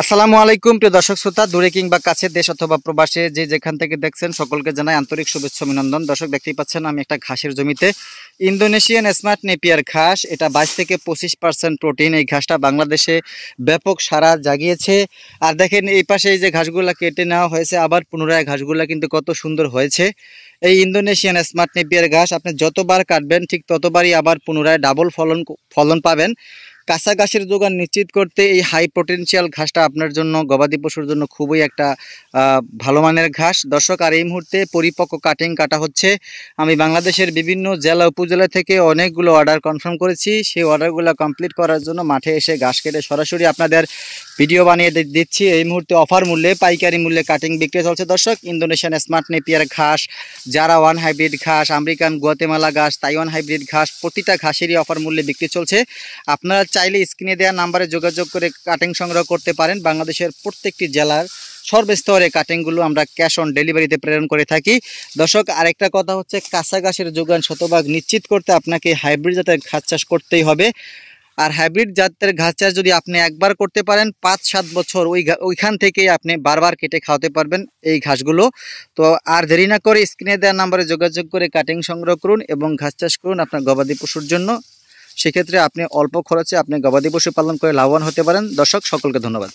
আসসালামু আলাইকুম প্রিয় দর্শক শ্রোতা, দূরে কিংবা কাছে, দেশ অথবা প্রবাসে যে যেখান থেকে দেখছেন সকলকে জানাই আন্তরিক শুভেচ্ছা অভিনন্দন। দর্শক, দেখতেই পাচ্ছেন আমি একটা ঘাসের জমিতে ইন্দোনেশিয়ান স্মার্ট নেপিয়ার ঘাস, এটা 22 থেকে 25% প্রোটিন। এই ঘাসটা বাংলাদেশে ব্যাপক সাড়া জাগিয়েছে। আর দেখেন এই পাশে এই যে ঘাসগুলা কেটে নেওয়া হয়েছে, আবার পুনরায় ঘাসগুলা কিন্তু কত সুন্দর হয়েছে। এই ইন্দোনেশিয়ান স্মার্ট নেপিয়ার ঘাস আপনি যতবার কাটবেন ঠিক ততবারই আবার পুনরায় ডাবল ফলন পাবেন। কাঁচা ঘাসের যোগান নিশ্চিত করতে এই হাই পোটেনশিয়াল ঘাসটা আপনার জন্য, গবাদি পশুর জন্য খুবই একটা ভালো মানের ঘাস। দর্শক, আর এই মুহূর্তে পরিপক্ক কাটিং কাটা হচ্ছে। আমি বাংলাদেশের বিভিন্ন জেলা উপজেলা থেকে অনেকগুলো অর্ডার কনফার্ম করেছি। সেই অর্ডারগুলো কমপ্লিট করার জন্য মাঠে এসে ঘাস কেটে সরাসরি আপনাদের ভিডিও বানিয়ে দিচ্ছি। এই মুহূর্তে অফার মূল্যে, পাইকারি মূল্যে কাটিং বিক্রি চলছে। দর্শক, ইন্দোনেশিয়ান স্মার্ট নেপিয়ার ঘাস, যারা ওয়ান হাইব্রিড ঘাস, আমেরিকান গুয়াতেমালা ঘাস, তাইওয়ান হাইব্রিড ঘাস, প্রতিটা ঘাসেরই অফার মূল্যে বিক্রি চলছে। আপনারা চাইলে স্ক্রিনে দেওয়া নাম্বারে যোগাযোগ করে কাটিং সংগ্রহ করতে পারেন। বাংলাদেশের প্রত্যেকটি জেলার সর্বস্তরে কাটিংগুলো আমরা ক্যাশ অন ডেলিভারিতে প্রেরণ করে থাকি। দর্শক, আরেকটা কথা হচ্ছে, কাঁচা ঘাসের যোগান শতভাগ নিশ্চিত করতে আপনাকে হাইব্রিড জাতের ঘাস চাষ করতেই হবে। আর হাইব্রিড জাতের ঘাস চাষ যদি আপনি একবার করতে পারেন, 5-7 বছর ওইখান থেকেই আপনি বারবার কেটে খাওয়াতে পারবেন এই ঘাসগুলো। তো আর দেরি না করে স্ক্রিনে দেওয়া নাম্বারে যোগাযোগ করে কাটিং সংগ্রহ করুন এবং ঘাস চাষ করুন আপনার গবাদি পশুর জন্য। সেক্ষেত্রে আপনি অল্প খরচে আপনি গবাদি পশু পালন করে লাভবান হতে পারেন। দর্শক, সকলকে ধন্যবাদ।